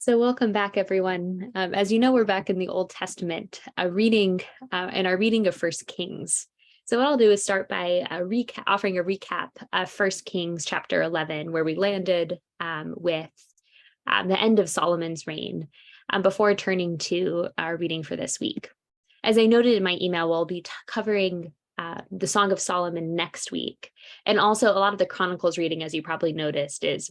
So welcome back, everyone. As you know, we're back in the Old Testament, reading and our reading of First Kings. So what I'll do is start by offering a recap of First Kings chapter 11, where we landed with the end of Solomon's reign, before turning to our reading for this week. As I noted in my email, we'll be covering the Song of Solomon next week. And also a lot of the Chronicles reading, as you probably noticed, is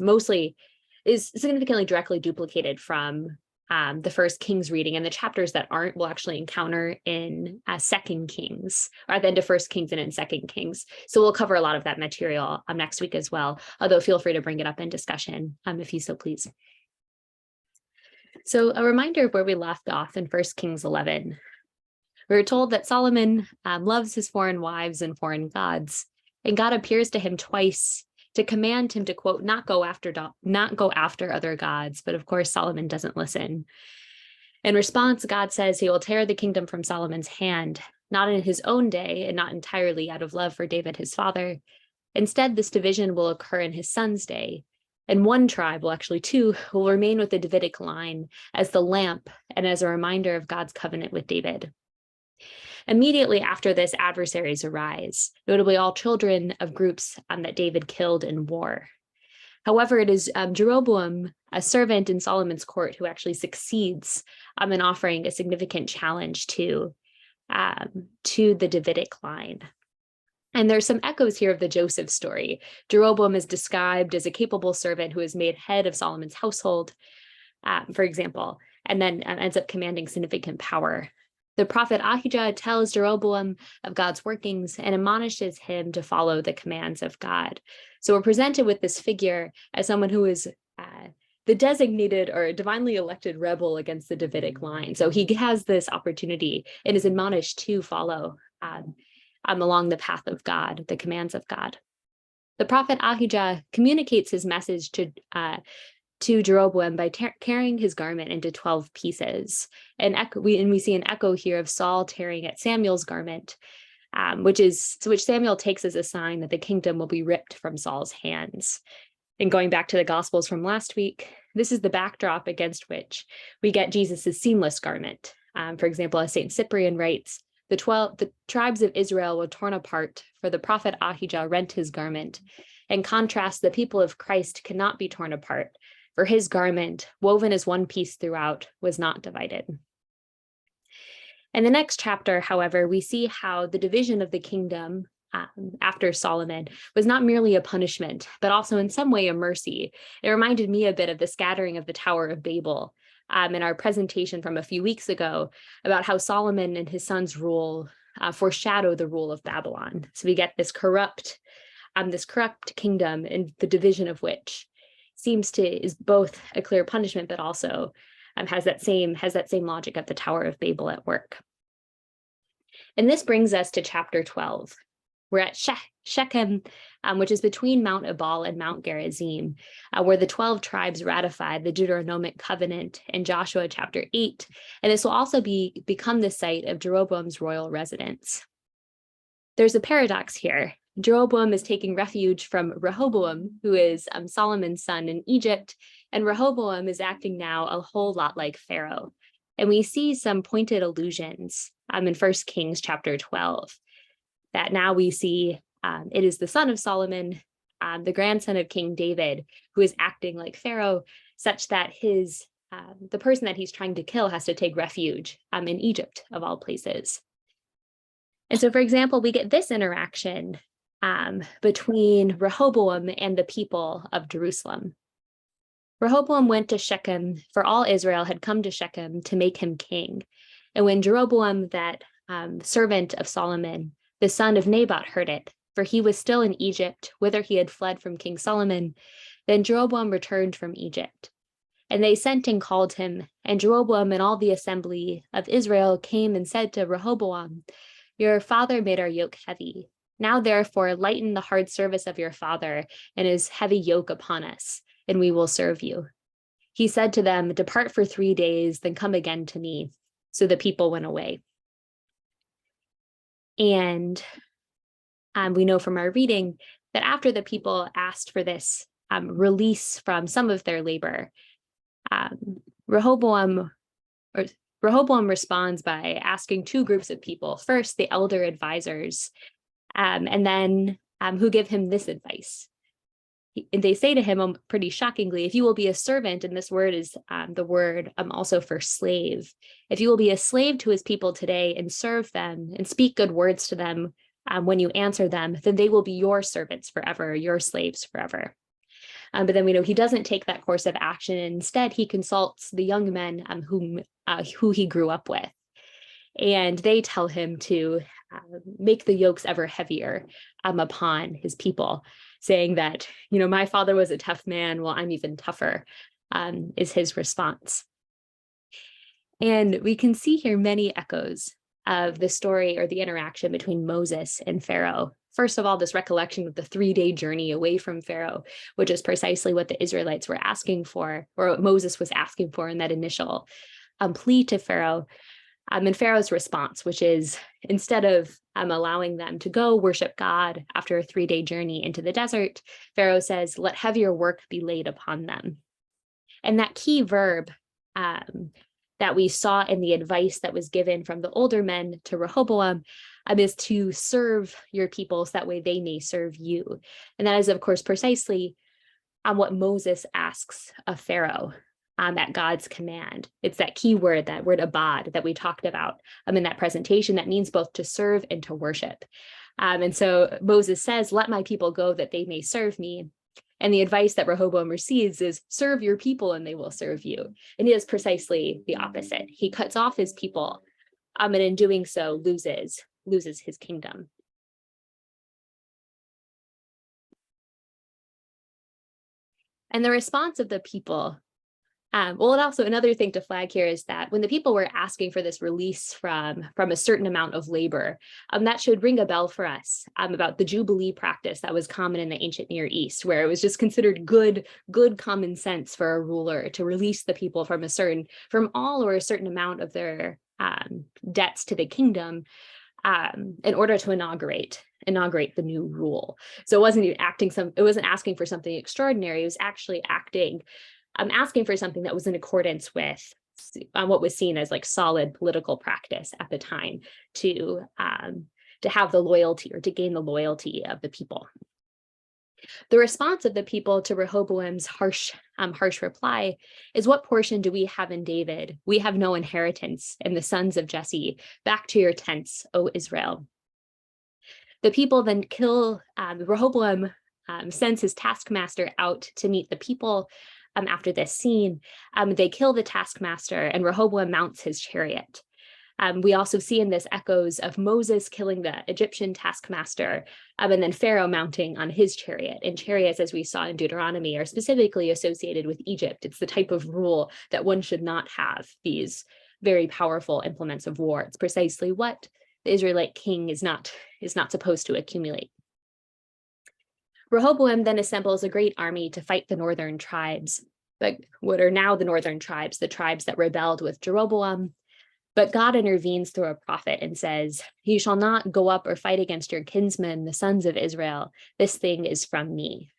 significantly directly duplicated from the First Kings reading, and the chapters that aren't we'll actually encounter in Second Kings, or at the end of First Kings and in Second Kings. So we'll cover a lot of that material next week as well, although feel free to bring it up in discussion if you so please. So a reminder of where we left off in First Kings 11. We were told that Solomon loves his foreign wives and foreign gods, and God appears to him twice to command him to, quote, not go after other gods. But of course, Solomon doesn't listen. In response, God says he will tear the kingdom from Solomon's hand, not in his own day and not entirely out of love for David, his father. Instead, this division will occur in his son's day. And one tribe, well, actually two, will remain with the Davidic line as the lamp and as a reminder of God's covenant with David. Immediately after this, adversaries arise, notably all children of groups that David killed in war. However, it is Jeroboam, a servant in Solomon's court, who actually succeeds in offering a significant challenge to the Davidic line. And there's some echoes here of the Joseph story. Jeroboam is described as a capable servant who is made head of Solomon's household, for example, and then ends up commanding significant power. The prophet Ahijah tells Jeroboam of God's workings and admonishes him to follow the commands of God. So we're presented with this figure as someone who is the designated or divinely elected rebel against the Davidic line. So he has this opportunity and is admonished to follow along the path of God, the commands of God. The prophet Ahijah communicates his message to Jeroboam by tearing his garment into 12 pieces. And we see an echo here of Saul tearing at Samuel's garment, which Samuel takes as a sign that the kingdom will be ripped from Saul's hands. And going back to the Gospels from last week, this is the backdrop against which we get Jesus's seamless garment. For example, as St. Cyprian writes, the tribes of Israel were torn apart, for the prophet Ahijah rent his garment. In contrast, the people of Christ cannot be torn apart, for his garment, woven as one piece throughout, was not divided. In the next chapter, however, we see how the division of the kingdom after Solomon was not merely a punishment, but also in some way a mercy. It reminded me a bit of the scattering of the Tower of Babel in our presentation from a few weeks ago about how Solomon and his sons' rule foreshadow the rule of Babylon. So we get this corrupt kingdom, and the division of which is both a clear punishment, but also has that same logic of the Tower of Babel at work. And this brings us to chapter 12. We're at Shechem, which is between Mount Ebal and Mount Gerizim, where the 12 tribes ratified the Deuteronomic covenant in Joshua chapter 8. And this will also become the site of Jeroboam's royal residence. There's a paradox here. Jeroboam is taking refuge from Rehoboam, who is Solomon's son in Egypt, and Rehoboam is acting now a whole lot like Pharaoh. And we see some pointed allusions in 1 Kings chapter 12, that now we see it is the son of Solomon, the grandson of King David, who is acting like Pharaoh, such that the person that he's trying to kill has to take refuge in Egypt, of all places. And so, for example, we get this interaction between Rehoboam and the people of Jerusalem. Rehoboam went to Shechem, for all Israel had come to Shechem to make him king. And when Jeroboam, that servant of Solomon, the son of Nebat, heard it, for he was still in Egypt, whither he had fled from King Solomon, then Jeroboam returned from Egypt. And they sent and called him, and Jeroboam and all the assembly of Israel came and said to Rehoboam, "Your father made our yoke heavy. Now, therefore, lighten the hard service of your father and his heavy yoke upon us, and we will serve you." He said to them, "Depart for 3 days, then come again to me." So the people went away. And we know from our reading that after the people asked for this release from some of their labor, Rehoboam or Rehoboam responds by asking two groups of people. First, the elder advisors, and then who give him this advice. And they say to him, pretty shockingly, if you will be a servant, and this word is the word also for slave, if you will be a slave to his people today and serve them and speak good words to them when you answer them, then they will be your servants forever, your slaves forever. But then we know he doesn't take that course of action. Instead, he consults the young men who he grew up with. And they tell him to make the yokes ever heavier upon his people, saying that, my father was a tough man, well, I'm even tougher, is his response. And we can see here many echoes of the story or the interaction between Moses and Pharaoh. First of all, this recollection of the 3-day journey away from Pharaoh, which is precisely what the Israelites were asking for, or what Moses was asking for in that initial plea to Pharaoh. And Pharaoh's response, which is instead of allowing them to go worship God after a 3-day journey into the desert, Pharaoh says, let heavier work be laid upon them. And that key verb that we saw in the advice that was given from the older men to Rehoboam is to serve your people so that way they may serve you. And that is, of course, precisely what Moses asks of Pharaoh. At God's command. It's that key word, that word abad that we talked about in that presentation, that means both to serve and to worship. And so Moses says, let my people go that they may serve me. And the advice that Rehoboam receives is serve your people and they will serve you. And he does precisely the opposite. He cuts off his people and in doing so loses his kingdom. And the response of the people, and also another thing to flag here is that when the people were asking for this release from a certain amount of labor, that should ring a bell for us about the Jubilee practice that was common in the ancient Near East, where it was just considered good common sense for a ruler to release the people from all or a certain amount of their debts to the kingdom in order to inaugurate the new rule. So it wasn't asking for something extraordinary. It was actually asking for something that was in accordance with what was seen as like solid political practice at the time to have the loyalty or to gain the loyalty of the people. The response of the people to Rehoboam's harsh reply is, what portion do we have in David? We have no inheritance in the sons of Jesse. Back to your tents, O Israel. The people then kill Rehoboam, sends his taskmaster out to meet the people. After this scene, they kill the taskmaster and Rehoboam mounts his chariot. We also see in this echoes of Moses killing the Egyptian taskmaster and then Pharaoh mounting on his chariot. And chariots, as we saw in Deuteronomy, are specifically associated with Egypt. It's the type of rule that one should not have these very powerful implements of war. It's precisely what the Israelite king is not supposed to accumulate. Rehoboam then assembles a great army to fight the northern tribes, but what are now the northern tribes, the tribes that rebelled with Jeroboam. But God intervenes through a prophet and says, you shall not go up or fight against your kinsmen, the sons of Israel. This thing is from me.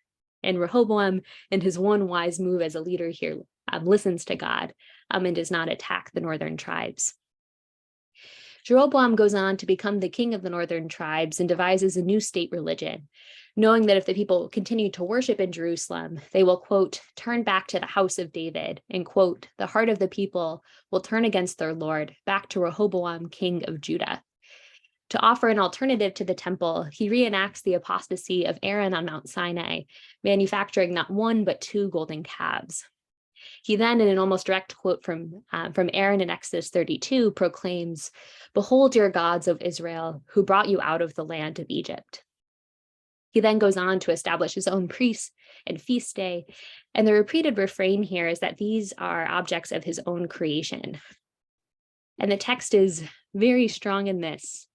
And Rehoboam, in his one wise move as a leader here, listens to God and does not attack the northern tribes. Jeroboam goes on to become the king of the northern tribes and devises a new state religion, knowing that if the people continue to worship in Jerusalem, they will, quote, turn back to the house of David, and, quote, the heart of the people will turn against their Lord, back to Rehoboam, king of Judah. To offer an alternative to the temple, he reenacts the apostasy of Aaron on Mount Sinai, manufacturing not one but 2 golden calves. He then, in an almost direct quote from Aaron in Exodus 32, proclaims, behold your gods of Israel, who brought you out of the land of Egypt. He then goes on to establish his own priests and feast day. And the repeated refrain here is that these are objects of his own creation. And the text is very strong in this.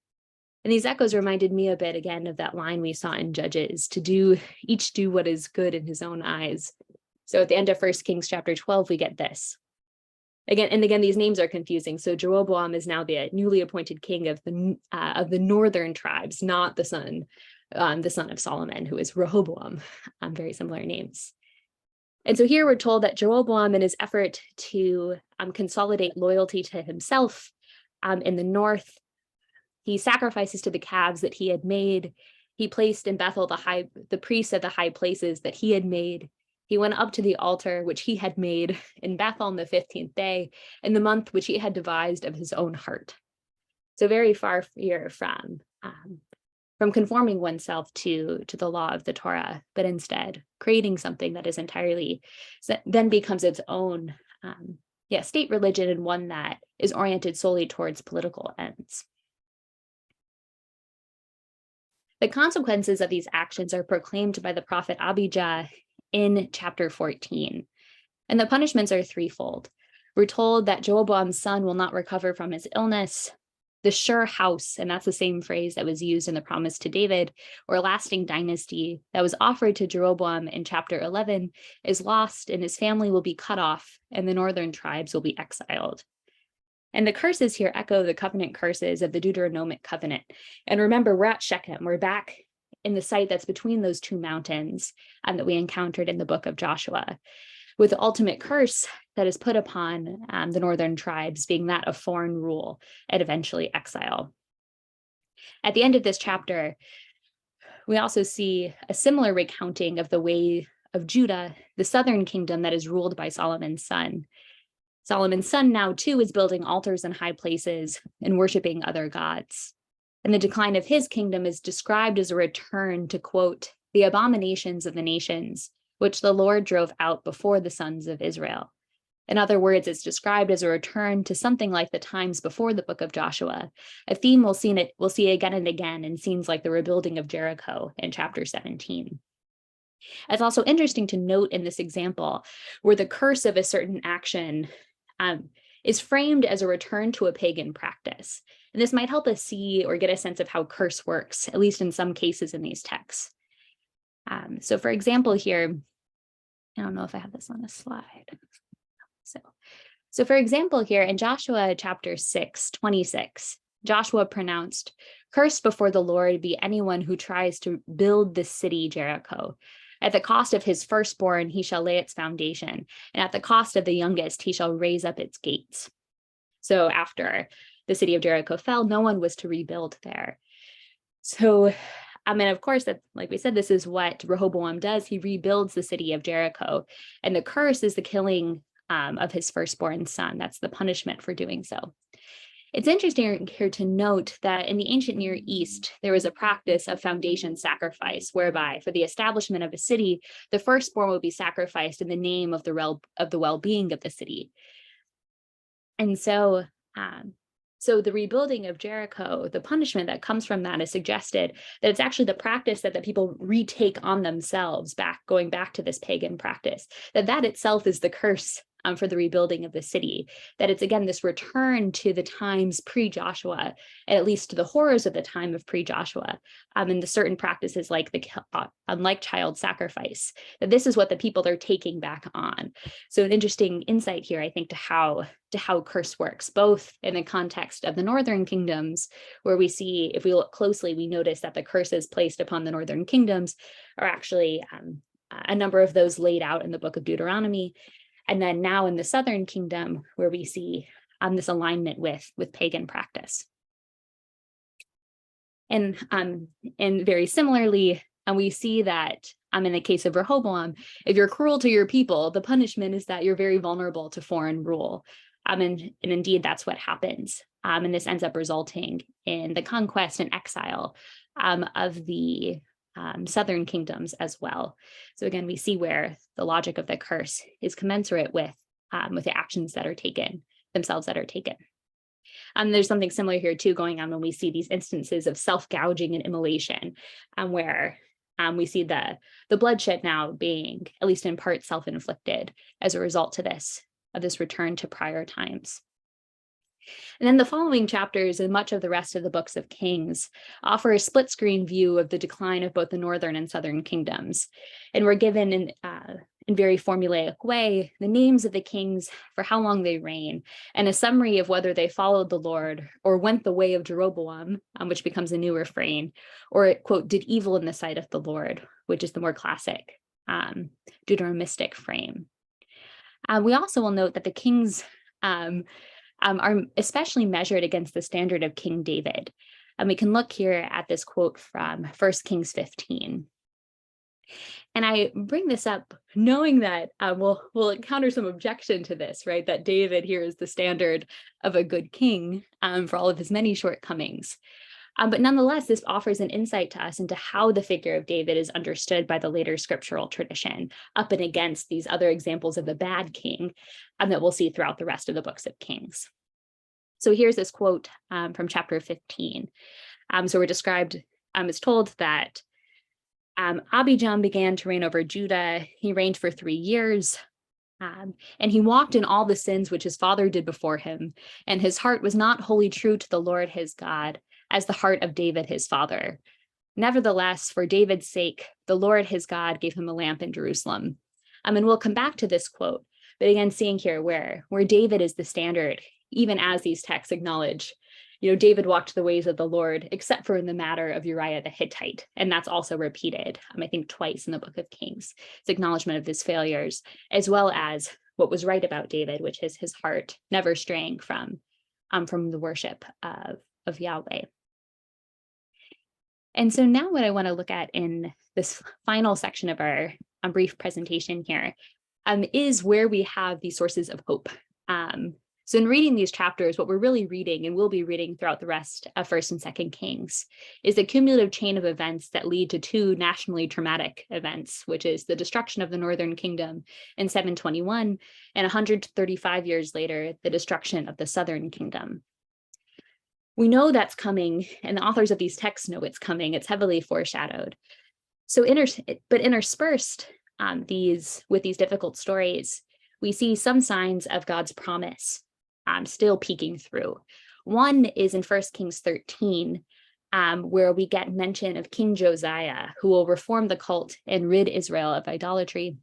And these echoes reminded me a bit again of that line we saw in Judges, each do what is good in his own eyes. So at the end of 1 Kings chapter 12, we get this. Again, these names are confusing. So Jeroboam is now the newly appointed king of the northern tribes, not the son of Solomon, who is Rehoboam. Very similar names. And so here we're told that Jeroboam, in his effort to consolidate loyalty to himself in the north, he sacrifices to the calves that he had made. He placed in Bethel the priests of the high places that he had made. He went up to the altar which he had made in Bethel on the 15th day, in the month which he had devised of his own heart. So very far here from conforming oneself to the law of the Torah, but instead creating something that is entirely, then becomes its own state religion, and one that is oriented solely towards political ends. The consequences of these actions are proclaimed by the prophet Abijah in chapter 14, and the punishments are threefold. We're told that Jeroboam's son will not recover from his illness. The sure house, and that's the same phrase that was used in the promise to David, or lasting dynasty that was offered to Jeroboam in chapter 11, is lost, and his family will be cut off, and the northern tribes will be exiled. And the curses here echo the covenant curses of the Deuteronomic covenant. And remember, we're at Shechem. We're back in the site that's between those two mountains that we encountered in the book of Joshua, with the ultimate curse that is put upon the northern tribes being that of foreign rule and eventually exile. At the end of this chapter, we also see a similar recounting of the way of Judah, the southern kingdom that is ruled by Solomon's son. Solomon's son now too is building altars in high places and worshiping other gods. And the decline of his kingdom is described as a return to, quote, the abominations of the nations, which the Lord drove out before the sons of Israel. In other words, it's described as a return to something like the times before the book of Joshua, a theme we'll see again and again in scenes like the rebuilding of Jericho in chapter 17. It's also interesting to note in this example where the curse of a certain action is framed as a return to a pagan practice. And this might help us see or get a sense of how curse works, at least in some cases in these texts. So for example here, I don't know if I have this on a slide. So for example here in Joshua chapter 6:26, Joshua pronounced, "Cursed before the Lord be anyone who tries to build the city Jericho. At the cost of his firstborn, he shall lay its foundation, and at the cost of the youngest, he shall raise up its gates." So after the city of Jericho fell, no one was to rebuild there. So, and of course, that, like we said, this is what Rehoboam does. He rebuilds the city of Jericho, and the curse is the killing of his firstborn son. That's the punishment for doing so. It's interesting here to note that in the ancient Near East, there was a practice of foundation sacrifice, whereby for the establishment of a city, the firstborn would be sacrificed in the name of the well-being of the city. And so, the rebuilding of Jericho, the punishment that comes from that is suggested that it's actually the practice that the people retake on themselves, going back to this pagan practice, that itself is the curse for the rebuilding of the city, that it's again this return to the times pre-Joshua, and at least to the horrors of the time of pre-Joshua, and the certain practices like unlike child sacrifice, that this is what the people are taking back on. So an interesting insight here, I think, to how curse works, both in the context of the northern kingdoms, where we see, if we look closely, we notice that the curses placed upon the northern kingdoms are actually a number of those laid out in the book of Deuteronomy. And then now in the southern kingdom, where we see this alignment with pagan practice. And very similarly, we see that in the case of Rehoboam, if you're cruel to your people, the punishment is that you're very vulnerable to foreign rule. And indeed, that's what happens. And this ends up resulting in the conquest and exile of the southern kingdoms as well. So again, we see where the logic of the curse is commensurate with the actions that are taken. There's something similar here too going on when we see these instances of self-gouging and immolation, where we see the bloodshed now being, at least in part, self-inflicted as a result of this return to prior times. And then the following chapters and much of the rest of the books of Kings offer a split screen view of the decline of both the northern and southern kingdoms. And we're given in very formulaic way the names of the kings for how long they reign, and a summary of whether they followed the Lord or went the way of Jeroboam, which becomes a new refrain, or, quote, did evil in the sight of the Lord, which is the more classic Deuteronomistic frame. We also will note that the kings are especially measured against the standard of King David. And we can look here at this quote from 1 Kings 15. And I bring this up knowing that we'll encounter some objection to this, right? That David here is the standard of a good king for all of his many shortcomings. But nonetheless, this offers an insight to us into how the figure of David is understood by the later scriptural tradition, up and against these other examples of the bad king that we'll see throughout the rest of the books of Kings. So here's this quote from chapter 15. So we're described, it's told that Abijam began to reign over Judah. He reigned for 3 years. And he walked in all the sins which his father did before him, and his heart was not wholly true to the Lord his God, as the heart of David his father. Nevertheless, for David's sake, the Lord his God gave him a lamp in Jerusalem. And we'll come back to this quote, but again, seeing here where David is the standard, even as these texts acknowledge, David walked the ways of the Lord, except for in the matter of Uriah the Hittite. And that's also repeated, I think, twice in the book of Kings. It's acknowledgement of his failures, as well as what was right about David, which is his heart never straying from the worship of Yahweh. And so now what I want to look at in this final section of our brief presentation here is where we have these sources of hope. So in reading these chapters, what we're really reading, and we'll be reading throughout the rest of 1st and 2nd Kings, is a cumulative chain of events that lead to 2 nationally traumatic events, which is the destruction of the Northern Kingdom in 721, and 135 years later, the destruction of the Southern Kingdom. We know that's coming, and the authors of these texts know it's coming. It's heavily foreshadowed. So interspersed with these difficult stories, we see some signs of God's promise still peeking through. One is in 1 Kings 13, where we get mention of King Josiah, who will reform the cult and rid Israel of idolatry.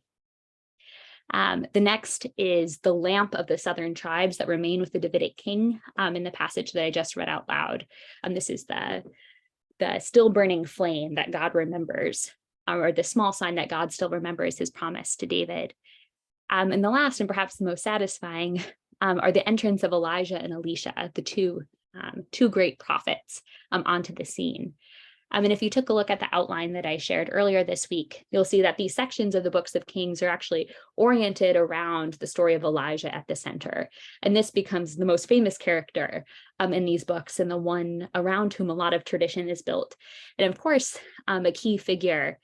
The next is the lamp of the southern tribes that remain with the Davidic king in the passage that I just read out loud. This is the still burning flame that God remembers, or the small sign that God still remembers his promise to David. And the last, and perhaps the most satisfying, are the entrance of Elijah and Elisha, the two great prophets onto the scene. And if you took a look at the outline that I shared earlier this week, you'll see that these sections of the books of Kings are actually oriented around the story of Elijah at the center. And this becomes the most famous character in these books, and the one around whom a lot of tradition is built. And of course, a key figure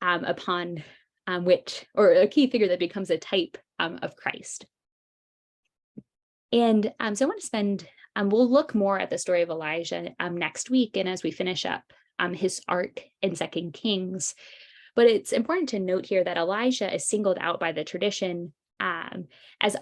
a key figure that becomes a type of Christ. And so I want to spend, we'll look more at the story of Elijah next week, and as we finish up his arc in 2nd Kings. But it's important to note here that Elijah is singled out by the tradition as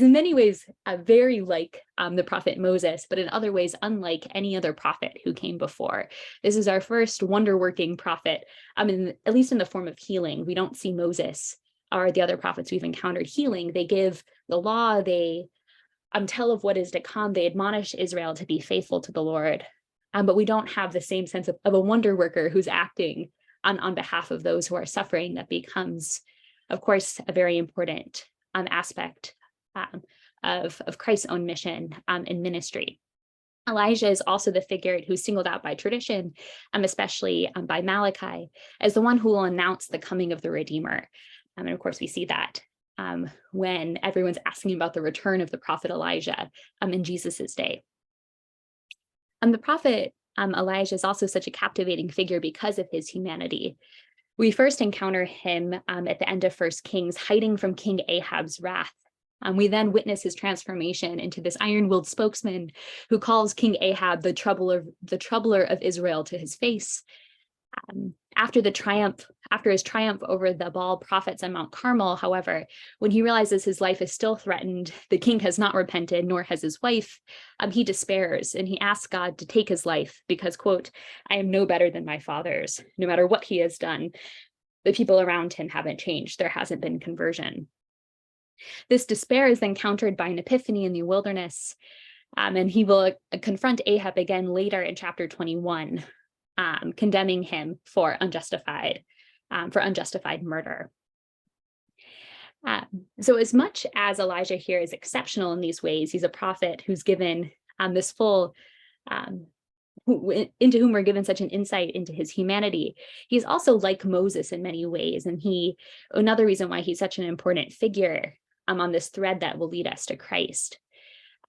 in many ways, very like the prophet Moses, but in other ways, unlike any other prophet who came before. This is our first wonder-working prophet, at least in the form of healing. We don't see Moses or the other prophets we've encountered healing. They give the law, they tell of what is to come, they admonish Israel to be faithful to the Lord. But we don't have the same sense of a wonder worker who's acting on behalf of those who are suffering. That becomes, of course, a very important aspect of Christ's own mission in ministry. Elijah is also the figure who's singled out by tradition, especially by Malachi, as the one who will announce the coming of the Redeemer. And of course, we see that when everyone's asking about the return of the prophet Elijah in Jesus's day. The prophet Elijah is also such a captivating figure because of his humanity. We first encounter him at the end of 1 Kings, hiding from King Ahab's wrath. We then witness his transformation into this iron-willed spokesman who calls King Ahab the troubler of Israel to his face. After his triumph over the Baal prophets on Mount Carmel, however, when he realizes his life is still threatened, the king has not repented, nor has his wife, he despairs and he asks God to take his life because, quote, "I am no better than my fathers. No matter what he has done, the people around him haven't changed. There hasn't been conversion." This despair is then countered by an epiphany in the wilderness, and he will confront Ahab again later in chapter 21. Condemning him for unjustified for unjustified murder. So as much as Elijah here is exceptional in these ways, he's a prophet who's given this full, into whom we're given such an insight into his humanity. He's also like Moses in many ways. And another reason why he's such an important figure on this thread that will lead us to Christ.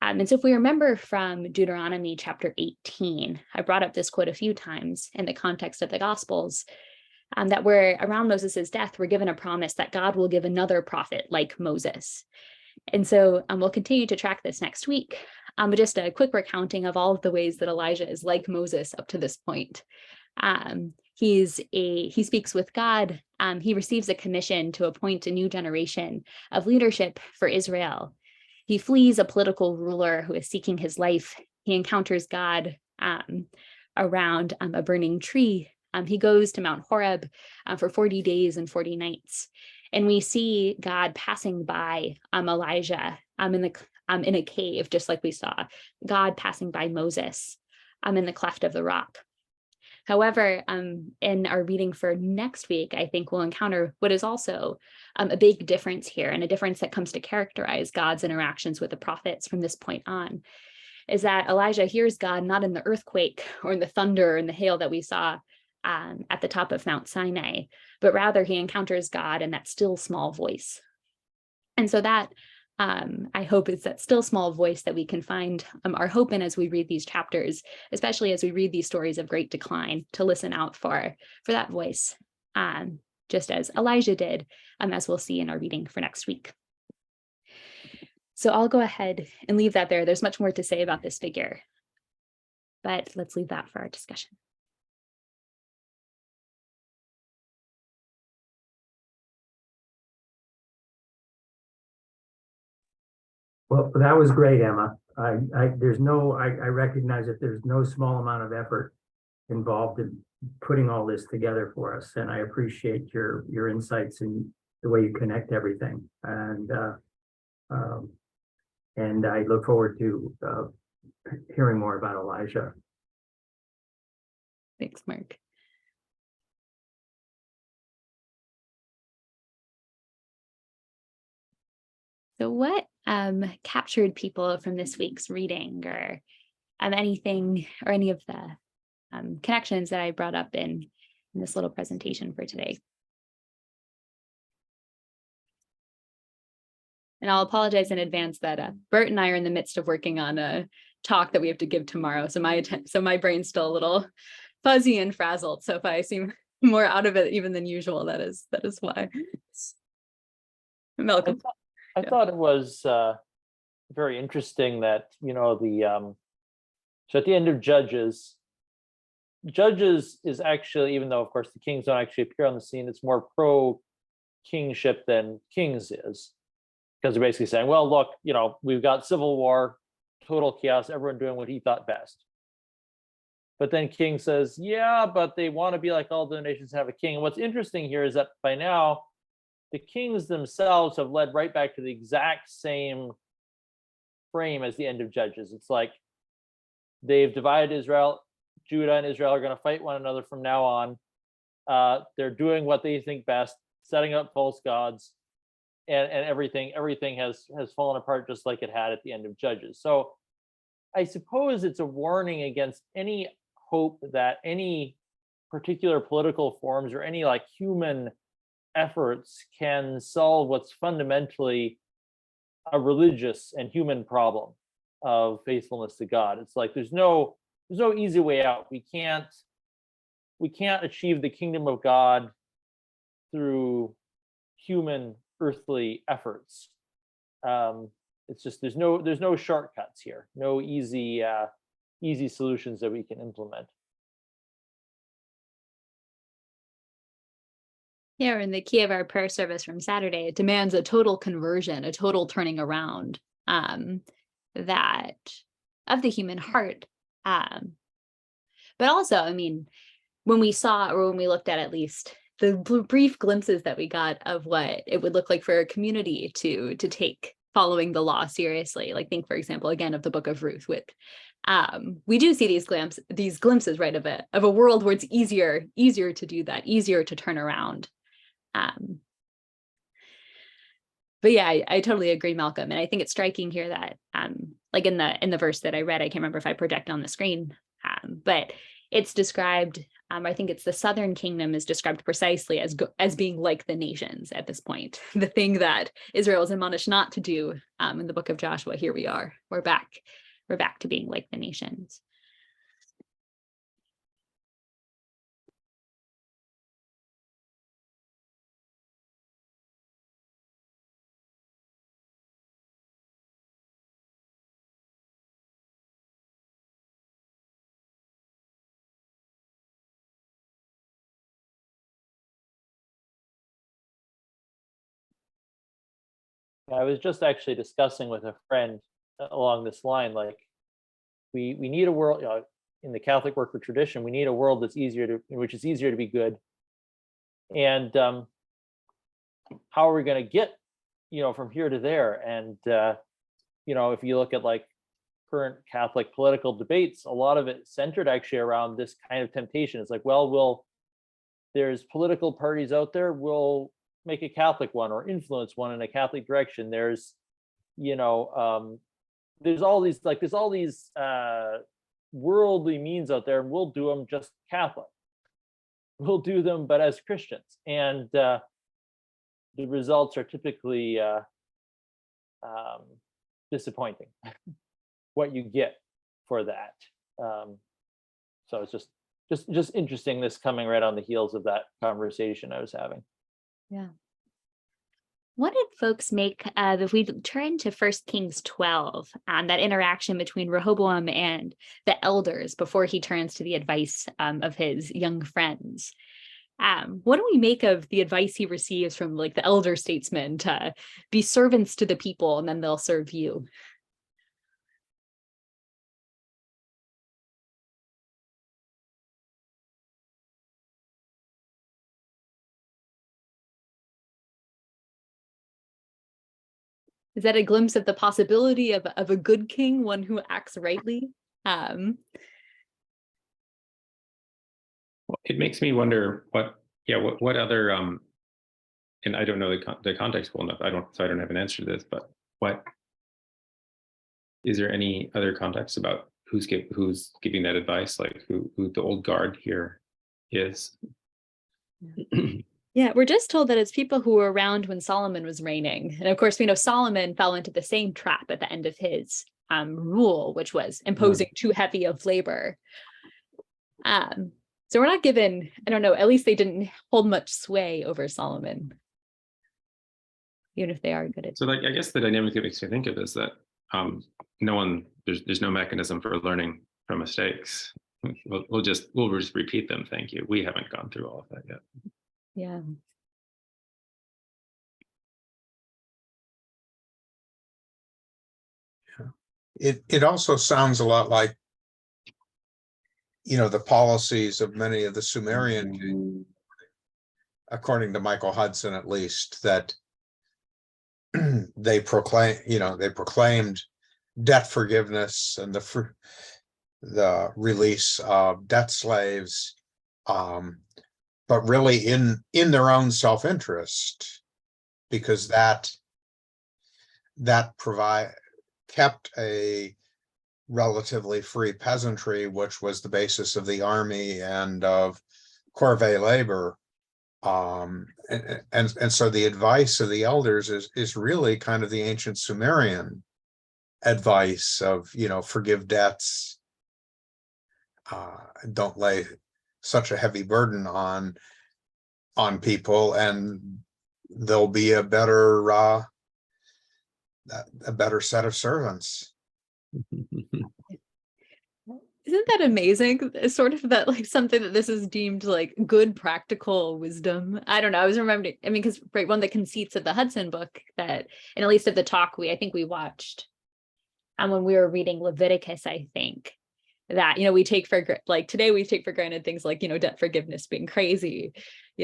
And so if we remember from Deuteronomy chapter 18, I brought up this quote a few times in the context of the Gospels, that we're around Moses's death, we're given a promise that God will give another prophet like Moses. And so we'll continue to track this next week, but just a quick recounting of all of the ways that Elijah is like Moses up to this point. He speaks with God. He receives a commission to appoint a new generation of leadership for Israel. He flees a political ruler who is seeking his life. He encounters God around a burning tree. He goes to Mount Horeb for 40 days and 40 nights. And we see God passing by Elijah in a cave, just like we saw God passing by Moses in the cleft of the rock. However, in our reading for next week, I think we'll encounter what is also a big difference here, and a difference that comes to characterize God's interactions with the prophets from this point on, is that Elijah hears God not in the earthquake or in the thunder or in the hail that we saw at the top of Mount Sinai, but rather he encounters God in that still small voice. And so that, I hope, is that still small voice that we can find our hope in as we read these chapters, especially as we read these stories of great decline, to listen out for that voice, just as Elijah did, as we'll see in our reading for next week. So I'll go ahead and leave that there. There's much more to say about this figure, but let's leave that for our discussion. Well, that was great, Emma. I recognize that there's no small amount of effort involved in putting all this together for us, and I appreciate your insights and the way you connect everything. And I look forward to hearing more about Elijah. Thanks, Mark. So what captured people from this week's reading, or anything, or any of the connections that I brought up in this little presentation for today? And I'll apologize in advance that Bert and I are in the midst of working on a talk that we have to give tomorrow. So my brain's still a little fuzzy and frazzled. So if I seem more out of it even than usual, that is why. Malcolm. I thought it was very interesting that, so at the end of Judges is actually, even though of course the kings don't actually appear on the scene, it's more pro-kingship than Kings is, because they're basically saying, well, look, we've got civil war, total chaos, everyone doing what he thought best. But then King says, yeah, but they want to be like all the nations, have a king. And what's interesting here is that by now, the kings themselves have led right back to the exact same frame as the end of Judges. It's like they've divided Israel. Judah and Israel are going to fight one another from now on. They're doing what they think best, setting up false gods, and everything has fallen apart just like it had at the end of Judges. So I suppose it's a warning against any hope that any particular political forms or any like human efforts can solve what's fundamentally a religious and human problem of faithfulness to God. It's like there's no easy way out. We can't achieve the kingdom of God through human earthly efforts. It's just there's no shortcuts here, no easy solutions that we can implement. Yeah, in the key of our prayer service from Saturday, it demands a total conversion, a total turning around that of the human heart. But also, I mean, when we saw, or when we looked at least the brief glimpses that we got of what it would look like for a community to take following the law seriously, like think, for example, again, of the book of Ruth, we do see these glimpses, right, of a world where it's easier to do that, easier to turn around. But yeah, I totally agree, Malcolm. And I think it's striking here that like in the verse that I read, I can't remember if I projected on the screen, but it's described, I think it's the southern kingdom is described precisely as being like the nations at this point. The thing that Israel is admonished not to do in the book of Joshua, here we are. We're back to being like the nations. I was just actually discussing with a friend along this line, like we need a world, in the Catholic worker tradition, we need a world that's in which it's easier to be good. And how are we going to get, from here to there? And if you look at like current Catholic political debates, a lot of it centered actually around this kind of temptation. It's like, well, there's political parties out there, we'll make a Catholic one or influence one in a Catholic direction. There's all these worldly means out there, and we'll do them just Catholic. We'll do them, but as Christians. And the results are typically disappointing. What you get for that. So it's just interesting, this coming right on the heels of that conversation I was having. Yeah. What did folks make of, if we turn to 1 Kings 12, that interaction between Rehoboam and the elders before he turns to the advice of his young friends? What do we make of the advice he receives from like the elder statesmen to be servants to the people and then they'll serve you? Is that a glimpse of the possibility of a good king, one who acts rightly? It makes me wonder what other and I don't know the context well enough. I don't have an answer to this, but what is there any other context about who's giving that advice, like who the old guard here is? Yeah, we're just told that it's people who were around when Solomon was reigning. And of course, we know Solomon fell into the same trap at the end of his rule, which was imposing too heavy of labor. So we're not given, I don't know, at least they didn't hold much sway over Solomon, even if they are good at. So like, I guess the dynamic that makes me think of is that there's no mechanism for learning from mistakes. We'll just repeat them. Thank you. We haven't gone through all of that yet. Yeah. It also sounds a lot like, the policies of many of the Sumerian kings, according to Michael Hudson, at least, that they proclaimed debt forgiveness and the release of debt slaves, but really in their own self-interest, because that kept a relatively free peasantry, which was the basis of the army and of corvée labor. And so the advice of the elders is really kind of the ancient Sumerian advice of, forgive debts, don't lay such a heavy burden on people, and there'll be a better set of servants. Isn't that amazing? It's sort of that, like, something that this is deemed like good practical wisdom. I don't know. I was remembering, because one of the conceits of the Hudson book that, and at least of the talk I think we watched, and when we were reading Leviticus, I think that, we take for granted things like, debt forgiveness being crazy.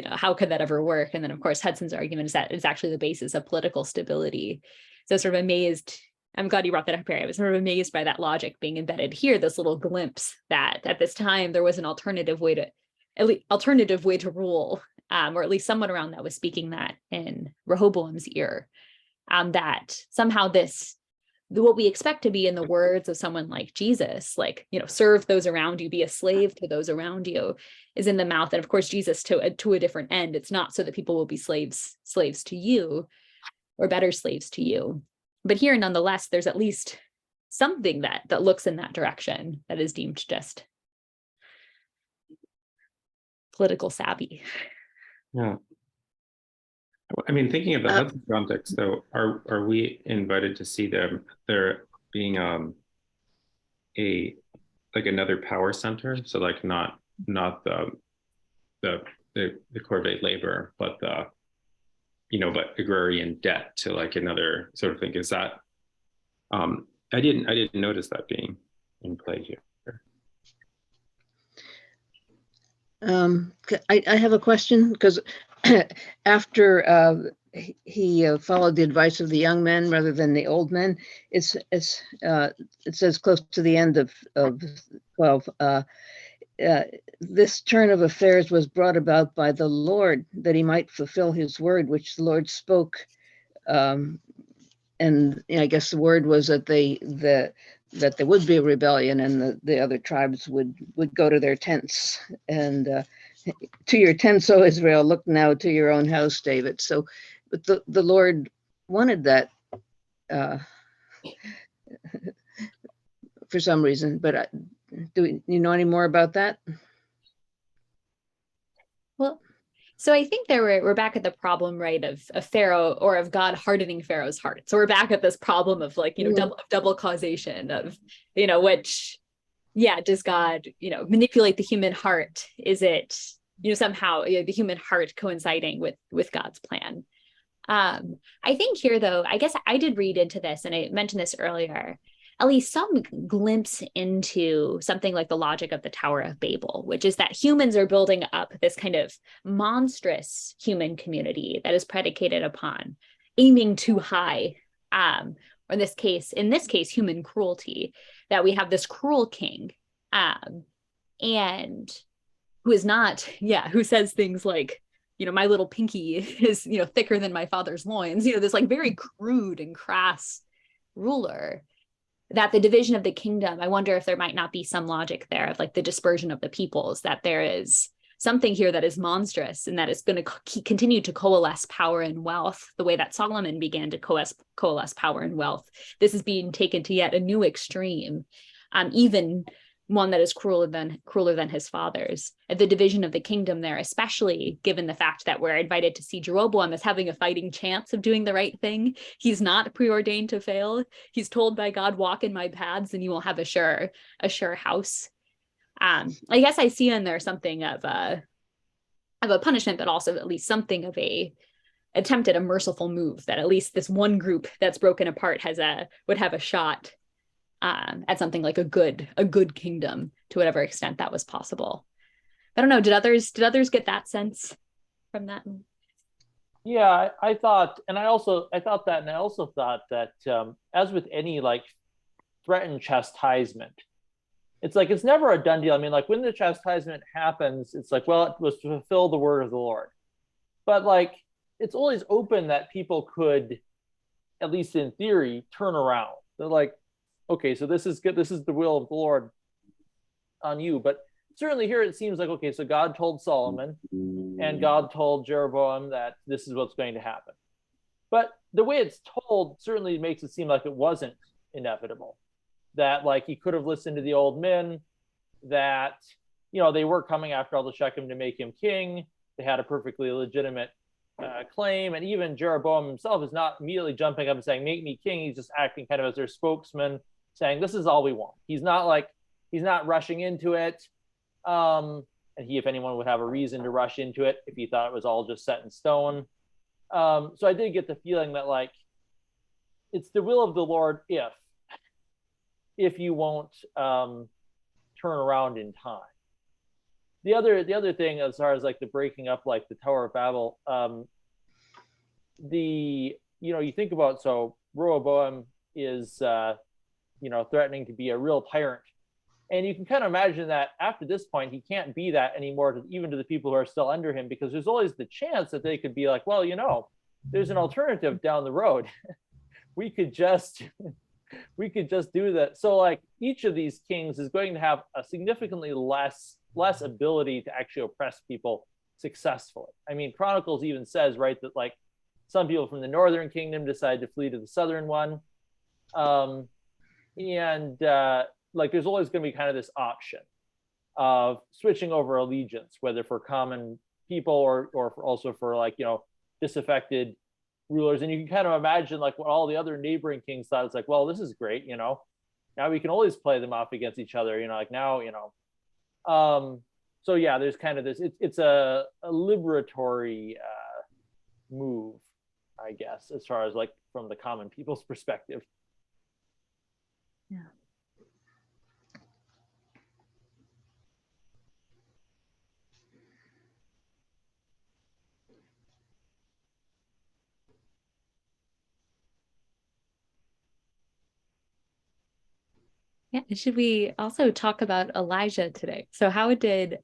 How could that ever work? And then of course, Hudson's argument is that it's actually the basis of political stability. So sort of amazed I'm glad you brought that up, Harry. I was sort of amazed by that logic being embedded here, this little glimpse that at this time there was an alternative way to rule, or at least someone around that was speaking that in Rehoboam's ear, that somehow what we expect to be in the words of someone like Jesus, like, serve those around you, be a slave to those around you, is in the mouth. And of course, Jesus to a different end. It's not so that people will be slaves to you or better slaves to you. But here, nonetheless, there's at least something that looks in that direction that is deemed just political savvy. Yeah. I mean, thinking of the Hudson context, though, are we invited to see there being another power center? So like not the corvée labor, but but agrarian debt to like another sort of thing. Is that I didn't notice that being in play here. I have a question, because after he followed the advice of the young men rather than the old men, it says close to the end of 12, this turn of affairs was brought about by the Lord, that he might fulfill his word, which the Lord spoke. And I guess the word was that that there would be a rebellion, and the other tribes would go to their tents. And to your tents, O Israel, look now to your own house, David. So, but the Lord wanted that for some reason. But do you know any more about that? Well, so I think we're back at the problem, right, of Pharaoh, or of God hardening Pharaoh's heart. So we're back at this problem of like, double causation of, which, does God, manipulate the human heart? Is it, somehow the human heart coinciding with God's plan? I think here, though, I guess I did read into this, and I mentioned this earlier, at least some glimpse into something like the logic of the Tower of Babel, which is that humans are building up this kind of monstrous human community that is predicated upon aiming too high, or in this case, human cruelty, that we have this cruel king, and who is not, who says things like, my little pinky is, thicker than my father's loins, this like very crude and crass ruler. That the division of the kingdom, I wonder if there might not be some logic there of like the dispersion of the peoples, that there is something here that is monstrous and that is going to continue to coalesce power and wealth the way that Solomon began to coalesce power and wealth. This is being taken to yet a new extreme, even one that is crueler than his fathers. The division of the kingdom there, especially given the fact that we're invited to see Jeroboam as having a fighting chance of doing the right thing. He's not preordained to fail. He's told by God, walk in my paths and you will have a sure house. I guess I see in there something of a punishment, but also at least something of a attempt at a merciful move, that at least this one group that's broken apart would have a shot at something like a good kingdom, to whatever extent that was possible. I don't know. Did others get that sense from that? Yeah, I thought that as with any like threatened chastisement, it's like it's never a done deal. I mean, like when the chastisement happens, it's like, well, it was to fulfill the word of the Lord. But like it's always open that people could, at least in theory, turn around. They're like, okay, so this is good. This is the will of the Lord on you. But certainly here it seems like, okay, so God told Solomon and God told Jeroboam that this is what's going to happen. But the way it's told certainly makes it seem like it wasn't inevitable. That like he could have listened to the old men, that, they were coming after all the Shechem to make him king. They had a perfectly legitimate claim. And even Jeroboam himself is not immediately jumping up and saying, make me king. He's just acting kind of as their spokesman, saying, this is all we want. He's not rushing into it. And he, if anyone, would have a reason to rush into it if he thought it was all just set in stone. So I did get the feeling that like, it's the will of the Lord if you won't turn around in time. The other thing, as far as like the breaking up, like the Tower of Babel, you think about, so Rehoboam, is threatening to be a real tyrant. And you can kind of imagine that after this point, he can't be that anymore, even to the people who are still under him, because there's always the chance that they could be like, well, there's an alternative down the road. we could just do that. So like each of these kings is going to have a significantly less ability to actually oppress people successfully. I mean, Chronicles even says, right, that like some people from the northern kingdom decide to flee to the southern one. Like there's always going to be kind of this option of switching over allegiance, whether for common people or also for like, disaffected rulers. And you can kind of imagine like what all the other neighboring kings thought. It's like, well, this is great, now we can always play them off against each other, like now, so yeah, there's kind of this, it's a liberatory move, I guess, as far as like from the common people's perspective. Yeah. Yeah, should we also talk about Elijah today? So how did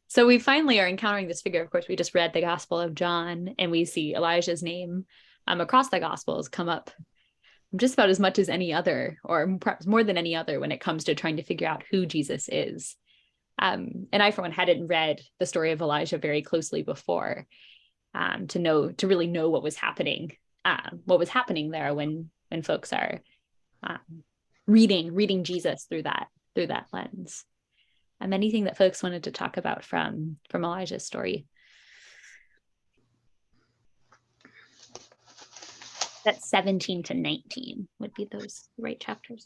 so we finally are encountering this figure. Of course, we just read the Gospel of John and we see Elijah's name across the Gospels come up just about as much as any other, or perhaps more than any other, when it comes to trying to figure out who Jesus is. And I, for one, hadn't read the story of Elijah very closely before to really know what was happening there when folks are reading Jesus through that lens. Anything that folks wanted to talk about from Elijah's story? That 17 to 19 would be those right chapters.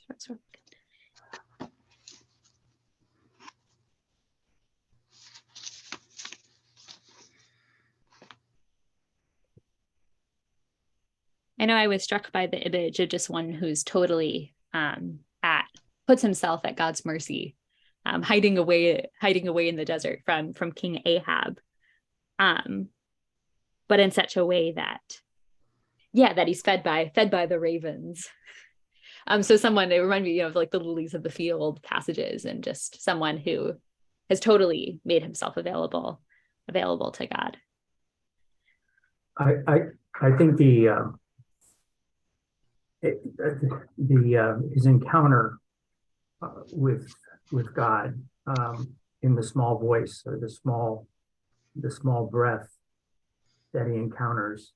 I know I was struck by the image of just one who's totally puts himself at God's mercy, hiding away in the desert from King Ahab, but in such a way that he's fed by the ravens. So someone, it reminded me of like the lilies of the field passages, and just someone who has totally made himself available to God. I think his encounter with God in the small voice, or the small breath that he encounters.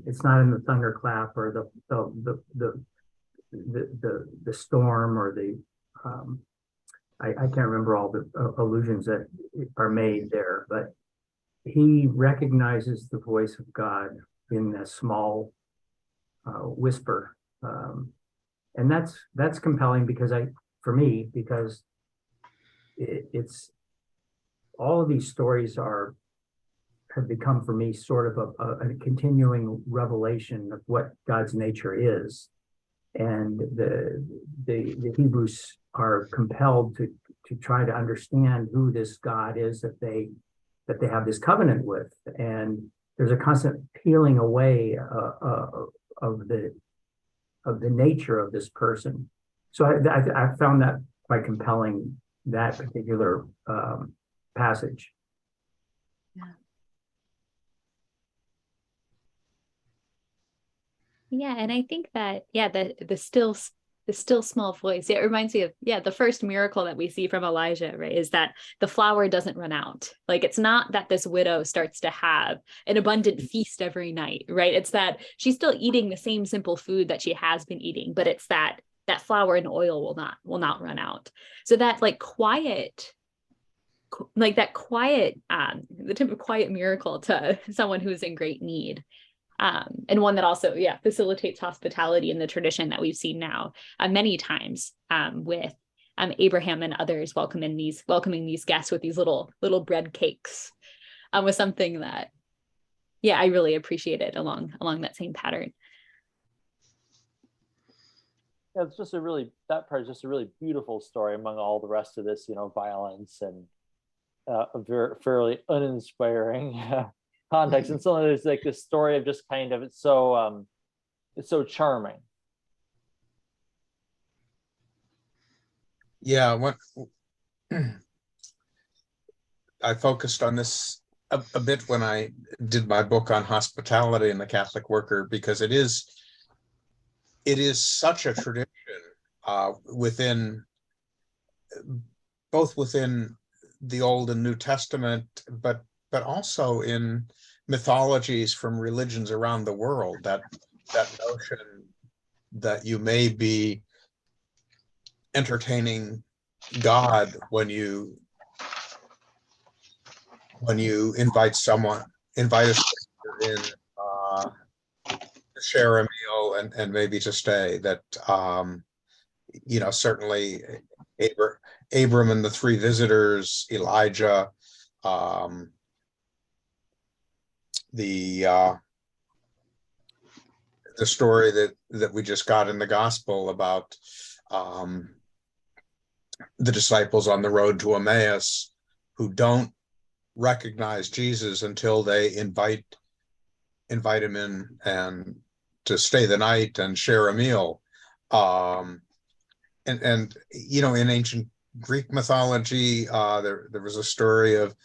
It's not in the thunderclap or the storm or the I can't remember all the allusions that are made there, but he recognizes the voice of God in a small whisper. And that's compelling because it's all of these stories have become for me sort of a continuing revelation of what God's nature is. And the Hebrews are compelled to try to understand who this God is that they have this covenant with. And there's a constant peeling away of the nature of this person. So I found that quite compelling, that particular passage. Yeah, and I think that the still small voice. It reminds me of the first miracle that we see from Elijah, right? Is that the flour doesn't run out. Like, it's not that this widow starts to have an abundant feast every night, right? It's that she's still eating the same simple food that she has been eating, but it's that flour and oil will not run out. So that the type of quiet miracle to someone who's in great need. And one that also, facilitates hospitality in the tradition that we've seen now many times with Abraham and others welcoming these guests with these little bread cakes, was something that, I really appreciated along that same pattern. Yeah, it's just that part is just a really beautiful story among all the rest of this, violence and a very fairly uninspiring context. And so there's like this story of just kind of, it's so charming Yeah, what I focused on this a bit when I did my book on hospitality and the Catholic worker, because it is such a tradition within both within the Old and New Testament, but also in mythologies from religions around the world, that notion that you may be entertaining God when you invite a stranger in to share a meal and maybe to stay. That certainly Abram and the three visitors, Elijah, the story that we just got in the gospel about the disciples on the road to Emmaus who don't recognize Jesus until they invite him in and to stay the night and share a meal. And in ancient Greek mythology, there was a story of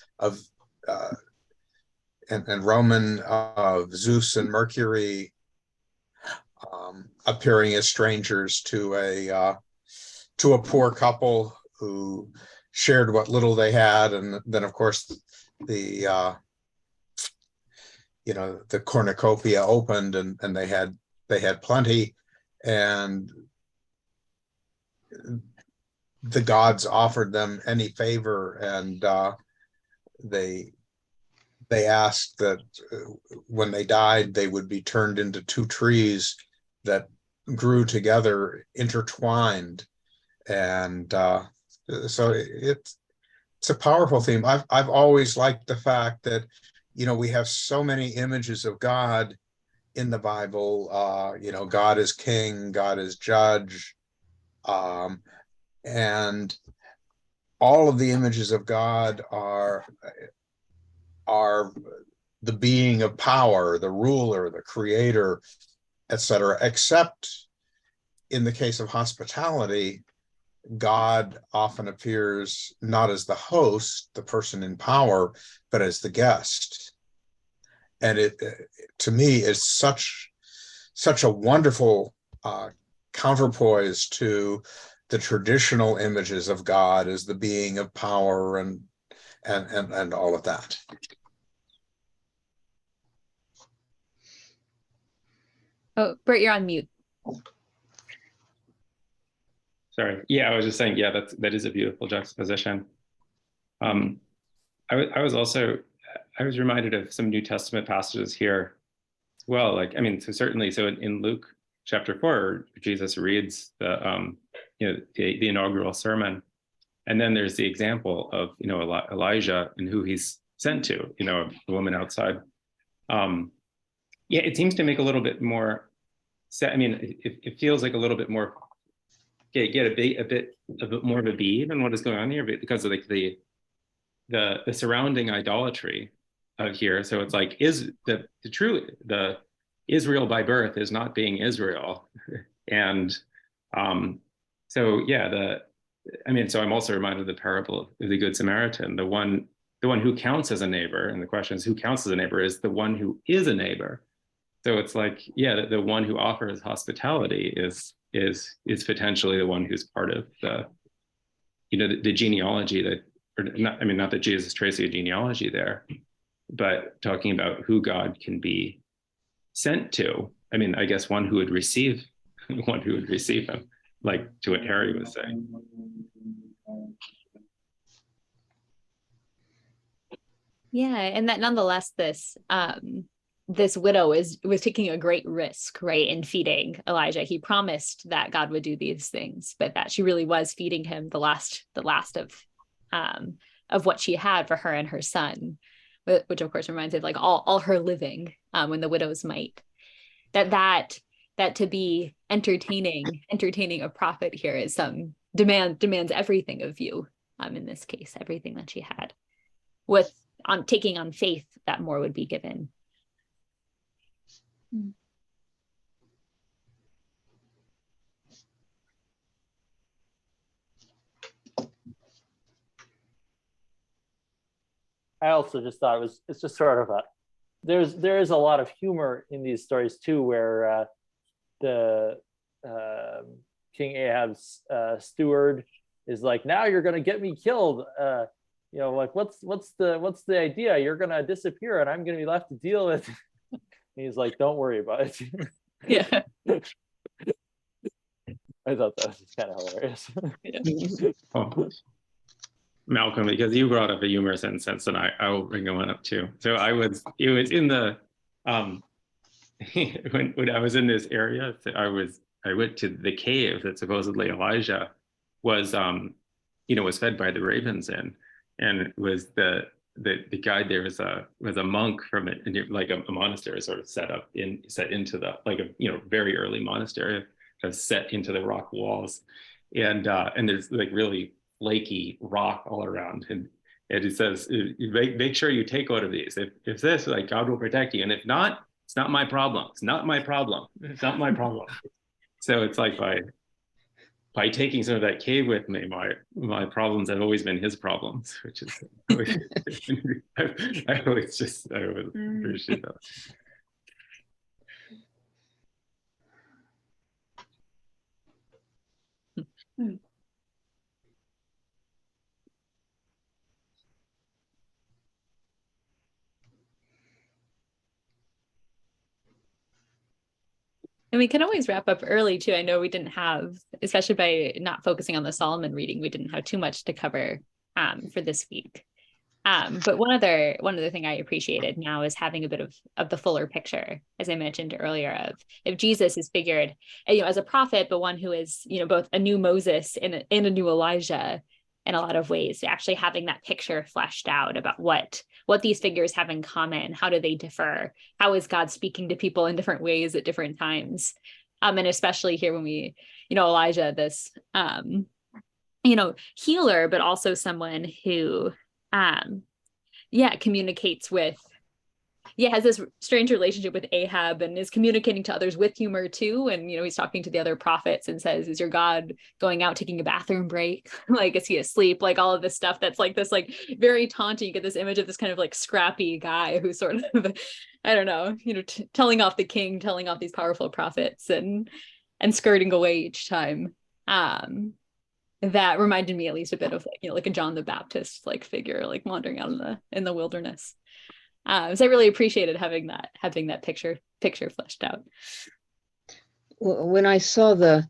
and Roman of Zeus and Mercury appearing as strangers to a poor couple who shared what little they had, and then of course the the cornucopia opened and they had plenty, and the gods offered them any favor, and they asked that when they died they would be turned into two trees that grew together, intertwined, and so it's a powerful theme. I've always liked the fact that we have so many images of God in the Bible. God is king, God is judge, and all of the images of God are the being of power, the ruler, the creator, etc. Except in the case of hospitality, God often appears not as the host, the person in power, but as the guest. And it, to me, is such a wonderful counterpoise to the traditional images of God as the being of power and all of that. Oh, Bert, you're on mute. Sorry. Yeah, I was just saying, yeah, that is a beautiful juxtaposition. I was reminded of some New Testament passages here as well. Like, I mean, so certainly, so in Luke chapter 4, Jesus reads the inaugural sermon, and then there's the example of Elijah and who he's sent to, the woman outside. Yeah, it seems to make a little bit more. I mean, it feels like a little bit more. Get a bit more of a bead on what is going on here, because of like the surrounding idolatry of here. So it's like, is the Israel by birth is not being Israel, and so yeah, so I'm also reminded of the parable of the Good Samaritan, the one who counts as a neighbor, and the question is, who counts as a neighbor is the one who is a neighbor. So it's like, yeah, the one who offers hospitality is potentially the one who's part of the genealogy that, or not, I mean, not that Jesus is tracing a genealogy there, but talking about who God can be sent to. I mean, I guess one who would receive him, like to what Harry was saying. Yeah, and that nonetheless, this widow was taking a great risk, right, in feeding Elijah. He promised that God would do these things, but that she really was feeding him the last of what she had for her and her son, which of course reminds me of like all her living, when the widow's mite. That to be entertaining a prophet here is demands everything of you. In this case, everything that she had, taking on faith that more would be given. I also just thought it's just sort of there is a lot of humor in these stories too, where the King Ahab's steward is like, now you're gonna get me killed. Like what's the idea? You're gonna disappear and I'm gonna be left to deal with. And he's like, don't worry about it. Yeah. I thought that was kind of hilarious. Oh. Malcolm, because you brought up a humorous instance, and I will bring one up too. So it was in the when I was in this area, I went to the cave that supposedly Elijah was was fed by the ravens in, and it was the guide there was a monk from it, like a monastery sort of set into the, like a very early monastery set into the rock walls, and there's like really flaky rock all around, and it says, make sure you take one of these. If this, like, God will protect you, and if not, it's not my problem. It's not my problem. It's not my problem. So it's like by taking some of that cave with me, my problems have always been his problems, which is I always appreciate that. And we can always wrap up early too. I know we didn't have, especially by not focusing on the Solomon reading, we didn't have too much to cover for this week. But one other thing I appreciated now is having a bit of the fuller picture, as I mentioned earlier, of if Jesus is figured, as a prophet, but one who is, both a new Moses and a new Elijah in a lot of ways, actually having that picture fleshed out about what these figures have in common, how do they differ, how is God speaking to people in different ways at different times, and especially here when we, Elijah, this, healer, but also someone who, communicates with, has this strange relationship with Ahab and is communicating to others with humor too. And, he's talking to the other prophets and says, is your God going out taking a bathroom break? Like, is he asleep? Like all of this stuff that's like this, like very taunting. You get this image of this kind of like scrappy guy who's sort of, I don't know, telling off the king, telling off these powerful prophets and skirting away each time. That reminded me at least a bit of like a John the Baptist like figure, like wandering out in the wilderness. So I really appreciated having that picture fleshed out. When I saw the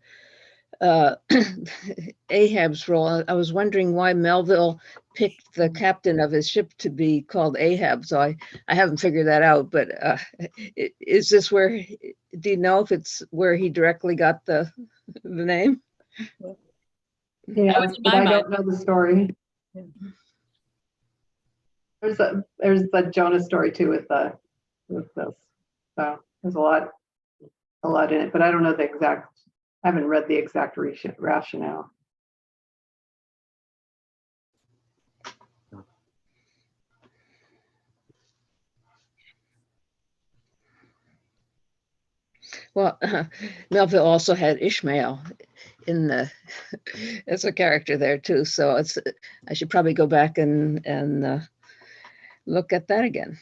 Ahab's role, I was wondering why Melville picked the captain of his ship to be called Ahab. So I haven't figured that out, but is this where, do you know if it's where he directly got the name? Yeah, but I don't know the story. Yeah. There's the Jonah story too with this. So there's a lot in it, but I don't know I haven't read the exact rationale. Well, Melville also had Ishmael as a character there too. So I should probably go back and look at that again.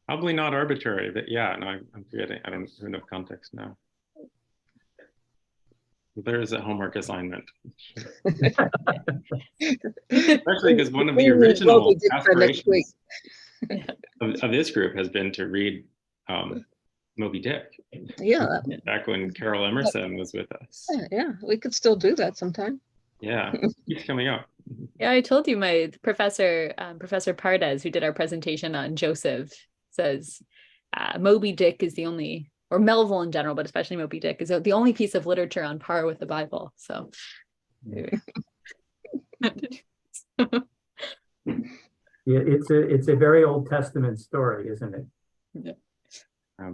Probably not arbitrary, but yeah, no, I'm forgetting. I don't have enough context now. There's a homework assignment. Especially because one of the original aspirations of this group has been to read Moby Dick. Yeah. Back when Carol Emerson was with us. Yeah, we could still do that sometime. Yeah, keeps coming up. Yeah, I told you my professor, Professor Pardes, who did our presentation on Joseph, says Moby Dick is the only, or Melville in general, but especially Moby Dick, is the only piece of literature on par with the Bible. So. Yeah, it's a very Old Testament story, isn't it? Yeah.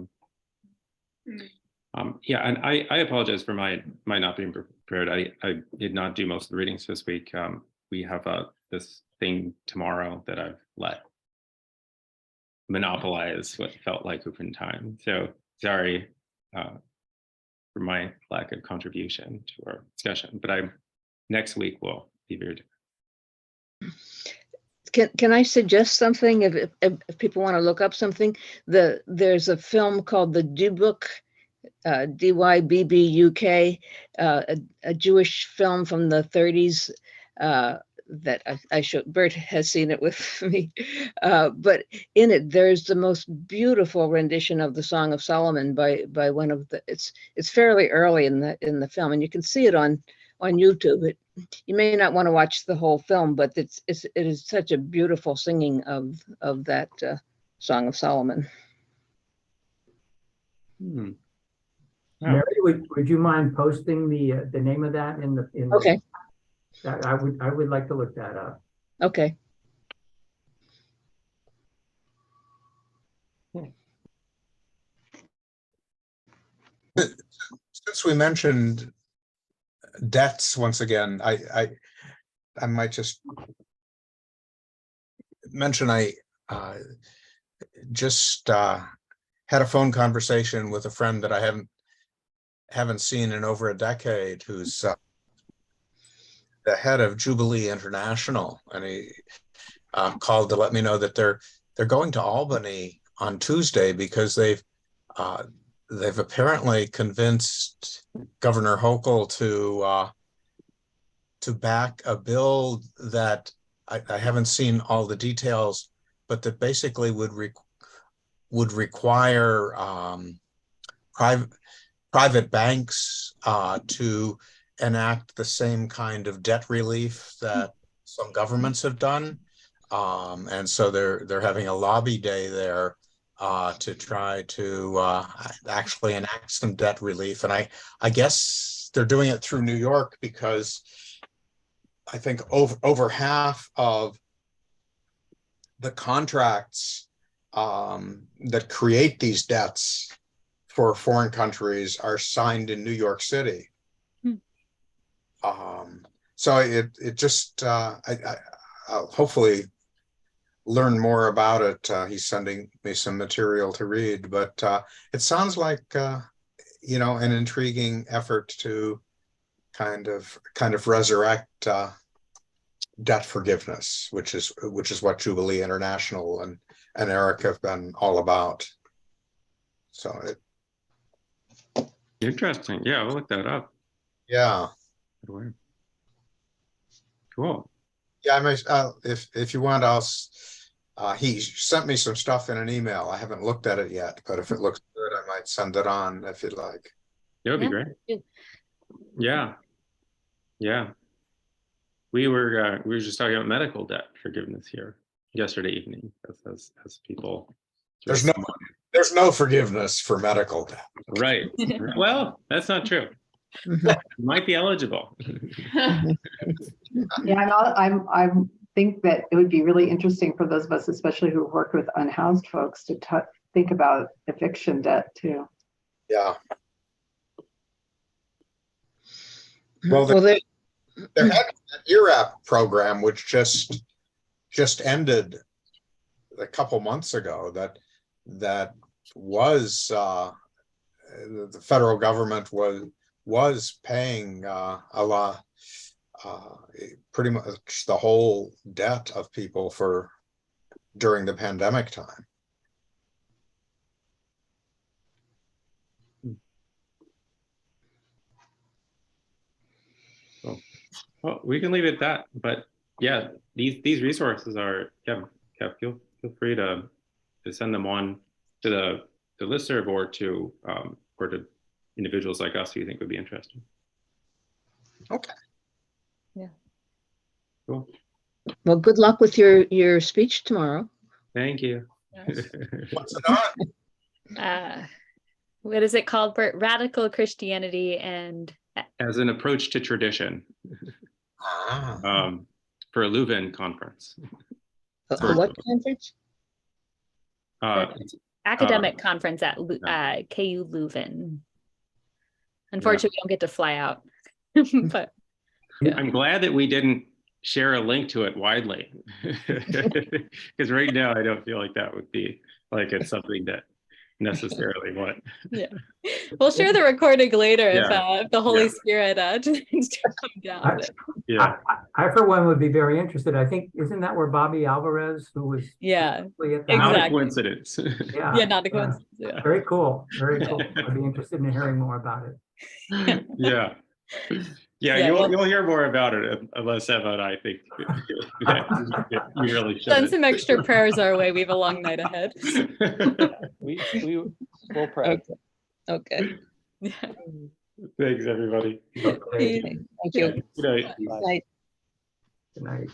Yeah, and I apologize for my not being prepared. I did not do most of the readings this week. We have this thing tomorrow that I've let monopolize what felt like open time. So sorry for my lack of contribution to our discussion, but next week will be very different. Can I suggest something if people want to look up something? There's a film called The Dybbuk, Dybbuk, a Jewish film from the 30s that I showed. Bert has seen it with me, but in it there's the most beautiful rendition of the Song of Solomon by one of the. It's fairly early in the film, and you can see it on YouTube. You may not want to watch the whole film, but it is such a beautiful singing of that Song of Solomon. Hmm. Yeah. Mary, would you mind posting the name of that in the Okay. I would like to look that up. Okay. Since we mentioned debts once again, I might just mention I just had a phone conversation with a friend that I haven't seen in over a decade, who's the head of Jubilee International, and he called to let me know that they're going to Albany on Tuesday because they've apparently convinced Governor Hochul to back a bill that I haven't seen all the details, but that basically would require private banks to enact the same kind of debt relief that some governments have done, and so they're having a lobby day there to try to actually enact some debt relief. And I guess they're doing it through New York because I think over half of the contracts that create these debts for foreign countries are signed in New York City. So it just I'll hopefully learn more about it. He's sending me some material to read, but it sounds like an intriguing effort to kind of resurrect debt forgiveness, which is what Jubilee International and Eric have been all about. So Interesting. Yeah, we'll look that up. yeah. Cool. Yeah, I may, if you want, he sent me some stuff in an email. I haven't looked at it yet, but if it looks good, I might send it on if you'd like. That would be great. Yeah. Yeah. We were just talking about medical debt forgiveness here yesterday evening as people. There's no forgiveness for medical debt. Right. Well, that's not true. Mhm. Might be eligible. Yeah, I think that it would be really interesting for those of us, especially who work with unhoused folks, to think about eviction debt too. Yeah. Well, there had an ERAP program which just ended a couple months ago that was the federal government was paying a lot, pretty much the whole debt of people during the pandemic time. Well, we can leave it at that, but yeah, these resources are, Kev, feel free to send them on to the listserv or to individuals like us who you think would be interested. Okay. Yeah. Cool. Well, good luck with your speech tomorrow. Thank you. Yes. What's it on? What is it called, Bert? Radical Christianity and As an approach to tradition, for a Leuven conference. A what conference? academic conference at KU Leuven. Unfortunately, we don't get to fly out, but yeah. I'm glad that we didn't share a link to it widely, because right now I don't feel like that would be like it's something that necessarily what. We'll share the recording later Yeah. if the Holy Yeah. Spirit decides to come down. Yeah. I for one would be very interested. I think, isn't that where Bobby Alvarez, who was Yeah, probably at the Not house? a exactly. coincidence. Yeah, not a coincidence. Yeah. Very cool, very cool. Yeah. I'd be interested in hearing more about it. Yeah. Yeah, Yeah, well- you'll hear more about it unless Emma and I think that you really Send should. some extra prayers our way. We have a long night ahead. We will pray. Okay, Okay, Thanks, everybody. thank you. Good night. Night. good night.